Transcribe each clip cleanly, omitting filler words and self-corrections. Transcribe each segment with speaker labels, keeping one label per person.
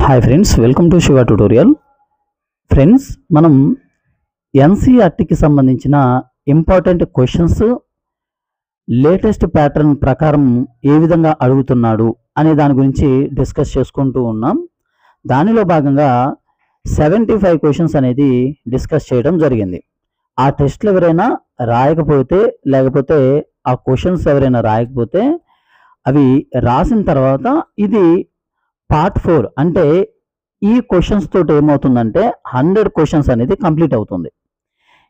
Speaker 1: Hi friends, welcome to Shiva tutorial. Friends, మనం ఎన్సీఆర్టీకి సంబంధించిన important questions latest pattern ప్రకారం ఏ విధంగా అడుగుతున్నాడు అనే దాని గురించి డిస్కస్ చేసుకుంటూ ఉన్నాం. దానిలో భాగంగా 75 క్వశ్చన్స్ అనేది డిస్కస్ చేయడం జరిగింది. ఆ టెస్ట్లు ఎవరైనా రాయకపోతే, లేకపోతే ఆ క్వశ్చన్స్ ఎవరైనా రాయకపోతే, అవి రాసిన తర్వాత ఇది పార్ట్ 4 అంటే ఈ క్వశ్చన్స్ తోటి ఏమవుతుందంటే 100 క్వశ్చన్స్ అనేది కంప్లీట్ అవుతుంది.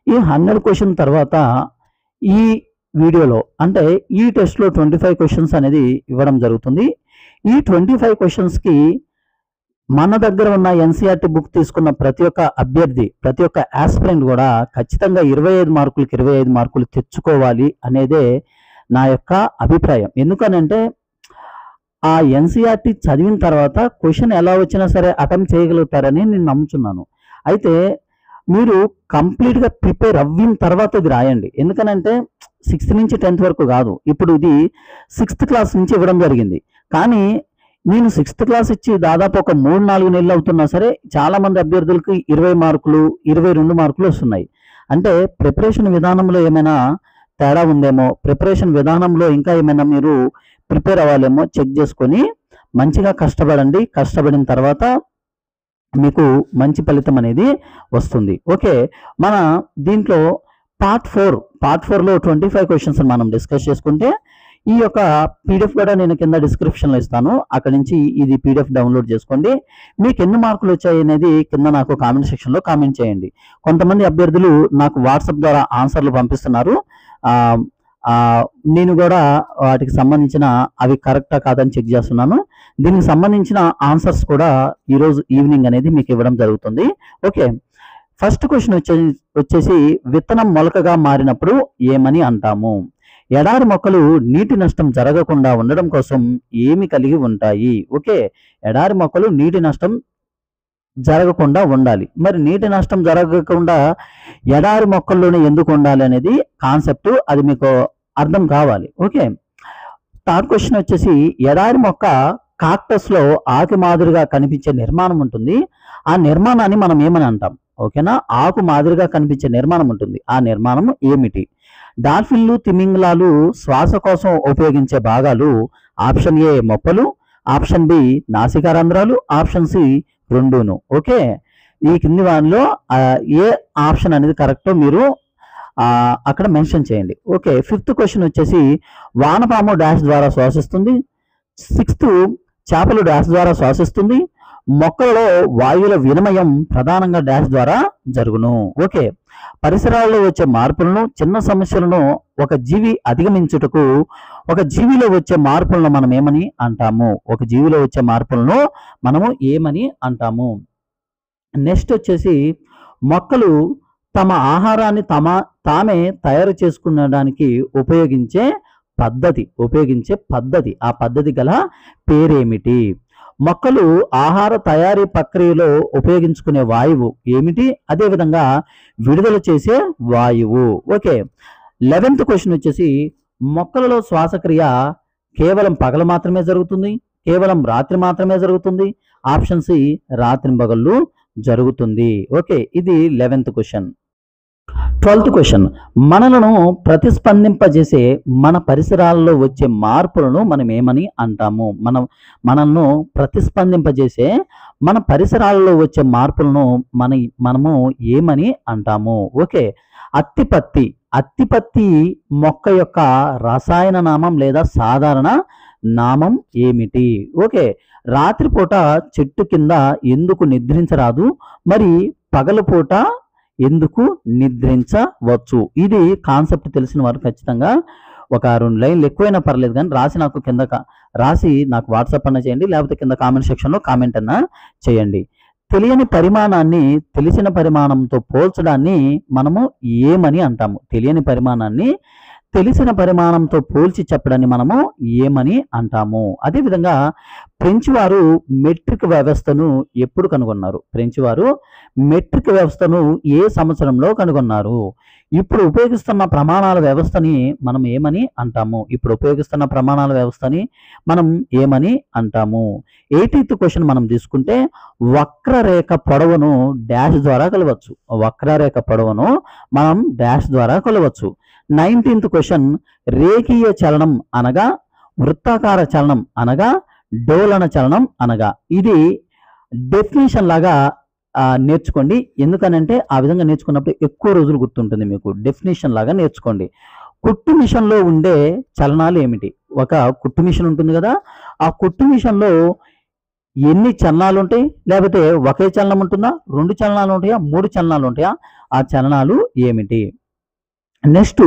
Speaker 1: ఈ 100 క్వశ్చన్ తర్వాత ఈ వీడియోలో అంటే ఈ టెస్ట్లో 25 క్వశ్చన్స్ అనేది ఇవ్వడం జరుగుతుంది. ఈ 25 క్వశ్చన్స్కి మన దగ్గర ఉన్న ఎన్సీఆర్టీ బుక్ తీసుకున్న ప్రతి ఒక్క అభ్యర్థి, ప్రతి ఒక్క ఆస్పిరెంట్ కూడా ఖచ్చితంగా 25 మార్కులకి 25 మార్కులు తెచ్చుకోవాలి అనేదే నా యొక్క అభిప్రాయం. ఎందుకనంటే ఆ ఎన్సీఆర్టీ చదివిన తర్వాత క్వశ్చన్ ఎలా వచ్చినా సరే అటెంప్ట్ చేయగలుగుతారని నేను నమ్ముతున్నాను. అయితే మీరు కంప్లీట్గా ప్రిపేర్ అవ్విన తర్వాత ఇది రాయండి. ఎందుకనంటే 6th నుంచి 10th వరకు కాదు, ఇప్పుడు ఇది 6th క్లాస్ నుంచి ఇవ్వడం జరిగింది. కానీ నేను 6th క్లాస్ ఇచ్చి దాదాపు ఒక 3-4 నెలలు అవుతున్నా సరే చాలా మంది అభ్యర్థులకు 20 మార్కులు 22 మార్కులు వస్తున్నాయి. అంటే ప్రిపరేషన్ విధానంలో ఏమైనా తేడా ఉందేమో, ప్రిపరేషన్ విధానంలో ఇంకా ఏమైనా మీరు ప్రిపేర్ అవ్వాలేమో చెక్ చేసుకొని మంచిగా కష్టపడండి. కష్టపడిన తర్వాత మీకు మంచి ఫలితం అనేది వస్తుంది. ఓకే, మన దీంట్లో పార్ట్ 4లో 25 క్వశ్చన్స్ మనం డిస్కస్ చేసుకుంటే ఈ యొక్క పీడిఎఫ్ కూడా నేను కింద డిస్క్రిప్షన్లో ఇస్తాను. అక్కడ నుంచి ఇది పీడిఎఫ్ డౌన్లోడ్ చేసుకోండి. మీకు ఎన్ని మార్కులు వచ్చాయి అనేది కింద నాకు కామెంట్ సెక్షన్లో కామెంట్ చేయండి. కొంతమంది అభ్యర్థులు నాకు వాట్సాప్ ద్వారా ఆన్సర్లు పంపిస్తున్నారు. నేను కూడా వాటికి సంబంధించిన అవి కరెక్టా కాదని చెక్ చేస్తున్నాను. దీనికి సంబంధించిన ఆన్సర్స్ కూడా ఈరోజు ఈవినింగ్ అనేది మీకు ఇవ్వడం జరుగుతుంది. ఓకే, ఫస్ట్ క్వశ్చన్ వచ్చేసి విత్తనం మొలకగా మారినప్పుడు ఏమని అంటాము? ఎడారి మొక్కలు నీటి నష్టం జరగకుండా ఉండడం కోసం ఏమి కలిగి ఉంటాయి? ఓకే, ఎడారి మొక్కలు నీటి నష్టం జరగకుండా ఉండాలి. మరి నీటి నష్టం జరగకుండా ఎడారి మొక్కల్లోనే ఎందుకు ఉండాలి అనేది కాన్సెప్ట్, అది మీకు అర్థం కావాలి. ఓకే, థర్డ్ క్వశ్చన్ వచ్చేసి ఎడారి మొక్క కాక్టస్లో ఆకు మాదిరిగా కనిపించే నిర్మాణం ఉంటుంది. ఆ నిర్మాణాన్ని మనం ఏమని అంటాం? ఓకేనా, ఆకు మాదిరిగా కనిపించే నిర్మాణం ఉంటుంది. ఆ నిర్మాణం ఏమిటి? డాల్ఫిన్లు, తిమింగలాలు శ్వాస కోసం ఉపయోగించే భాగాలు ఆప్షన్ ఏ మొప్పలు, ఆప్షన్ బి నాసికా రంధ్రాలు, ఆప్షన్ సి రెండును. ఓకే, ఈ కింది వాటిలో ఏ ఆప్షన్ అనేది కరెక్టో మీరు అక్కడ మెన్షన్ చేయండి. ఓకే, ఫిఫ్త్ క్వశ్చన్ వచ్చేసి వానపాము డాష్ ద్వారా శ్వాసిస్తుంది. 6th చేపలు డాష్ ద్వారా శ్వాసిస్తుంది. మొక్కలలో వాయువుల వినిమయం ప్రధానంగా డాష్ ద్వారా జరుగును. ఓకే, పరిసరాల్లో వచ్చే మార్పులను, చిన్న సమస్యలను ఒక జీవి అధిగమించుటకు ఒక జీవిలో వచ్చే మార్పులను మనం ఏమని అంటాము? ఒక జీవిలో వచ్చే మార్పులను మనము ఏమని అంటాము? నెక్స్ట్ వచ్చేసి మొక్కలు తమ ఆహారాన్ని తామే తయారు చేసుకునడానికి ఉపయోగించే పద్ధతి, ఆ పద్ధతి గల పేరేమిటి? మొక్కలు ఆహార తయారీ ప్రక్రియలో ఉపయోగించుకునే వాయువు ఏమిటి? అదేవిధంగా విడుదల చేసే వాయువు. ఓకే, 11th క్వశ్చన్ వచ్చేసి మొక్కలలో శ్వాసక్రియ కేవలం పగలు మాత్రమే జరుగుతుంది, కేవలం రాత్రి మాత్రమే జరుగుతుంది? ఆప్షన్ సి రాత్రింబగళ్ళు జరుగుతుంది. ఓకే, ఇది 11th క్వశ్చన్. 12th క్వశ్చన్ మనలను ప్రతిస్పందింపజేసే మన పరిసరాల్లో వచ్చే మార్పులను మనం ఏమని అంటాము? మనల్ని ప్రతిస్పందింపజేసే మన పరిసరాల్లో వచ్చే మార్పులను మనము ఏమని అంటాము? ఓకే, అత్తిపత్తి మొక్క యొక్క రసాయన నామం లేదా సాధారణ నామం ఏమిటి? ఓకే, రాత్రిపూట చెట్టు కింద ఎందుకు నిద్రించరాదు, మరి పగలపూట ఎందుకు నిద్రించవచ్చు? ఇది కాన్సెప్ట్ తెలిసిన వారు ఖచ్చితంగా ఒక 2 లైన్లు ఎక్కువైనా పర్లేదు కానీ రాసి నాకు వాట్సాప్ అన్న చేయండి, లేకపోతే కింద కామెంట్ సెక్షన్లో కామెంట్ అన్న చేయండి. తెలియని పరిమాణాన్ని తెలిసిన పరిమాణంతో పోల్చడాన్ని మనము ఏమని అంటాము? తెలియని పరిమాణాన్ని తెలిసిన పరిమాణంతో పోల్చి చెప్పడాన్ని మనము ఏమని అంటాము? అదేవిధంగా ఫ్రెంచ్ వారు మెట్రిక్ వ్యవస్థను ఎప్పుడు కనుగొన్నారు? ఫ్రెంచ్ వారు మెట్రిక్ వ్యవస్థను ఏ సంవత్సరంలో కనుగొన్నారు? ఇప్పుడు ఉపయోగిస్తున్న ప్రమాణాల వ్యవస్థని మనం ఏమని అంటాము? ఇప్పుడు ఉపయోగిస్తున్న ప్రమాణాల వ్యవస్థని మనం ఏమని అంటాము? 80th క్వశ్చన్ మనం తీసుకుంటే వక్రరేఖ పొడవును డాష్ ద్వారా కొలవచ్చు. వక్రరేఖ పొడవును మనం డాష్ ద్వారా కొలవచ్చు. 19th క్వశ్చన్ రేఖీయ చలనం అనగా వృత్తాకార చలనం అనగా డోలన చలనం అనగా. ఇది డెఫినేషన్ లాగా నేర్చుకోండి. ఎందుకనంటే ఆ విధంగా నేర్చుకున్నప్పుడు ఎక్కువ రోజులు గుర్తుంటుంది మీకు. డెఫినేషన్ లాగా నేర్చుకోండి. కుట్టు మిషన్లో ఉండే చలనాలు ఏమిటి? ఒక కుట్టు మిషన్ ఉంటుంది కదా, ఆ కుట్టు మిషన్లో ఎన్ని చలనాలు ఉంటాయి? లేకపోతే ఒకే చలనం ఉంటుందా? 2 చలనాలు ఉంటాయా? 3 చలనాలు ఉంటాయా? ఆ చలనాలు ఏమిటి? నెక్స్ట్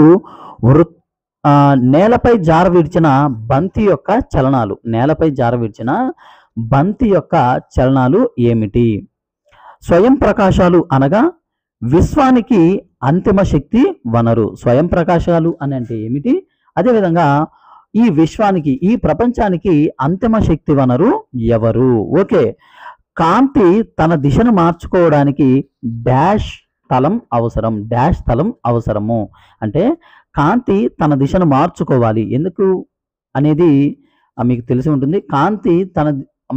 Speaker 1: నేలపై జార విడిచిన బంతి యొక్క చలనాలు. నేలపై జార విడిచిన బంతి యొక్క చలనాలు ఏమిటి? స్వయం ప్రకాశాలు అనగా విశ్వానికి అంతిమ శక్తి వనరు. స్వయం ప్రకాశాలు అని అంటే ఏమిటి? అదేవిధంగా ఈ విశ్వానికి, ఈ ప్రపంచానికి అంతిమ శక్తి వనరు ఎవరు? ఓకే. కాంతి తన దిశను మార్చుకోవడానికి డాష్ తలం అవసరం. డాష్ తలం అవసరము అంటే కాంతి తన దిశను మార్చుకోవాలి. ఎందుకు అనేది మీకు తెలిసి ఉంటుంది. కాంతి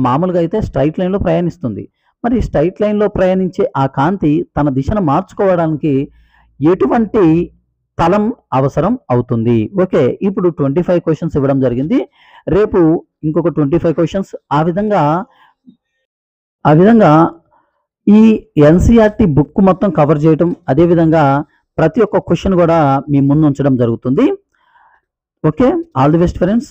Speaker 1: మామూలుగా అయితే స్ట్రైట్ లైన్లో ప్రయాణిస్తుంది. మరి స్ట్రైట్ లైన్లో ప్రయాణించే ఆ కాంతి తన దిశను మార్చుకోవడానికి ఎటువంటి తలం అవసరం అవుతుంది? ఓకే. ఇప్పుడు 25 క్వశ్చన్స్ ఇవ్వడం జరిగింది. రేపు ఇంకొక 25 క్వశ్చన్స్. ఆ విధంగా ఈ ఎన్సీఆర్టీ బుక్ మొత్తం కవర్ చేయటం, అదేవిధంగా ప్రతి ఒక్క క్వశ్చన్ కూడా మీ ముందు ఉంచడం జరుగుతుంది. Okay. All the best friends.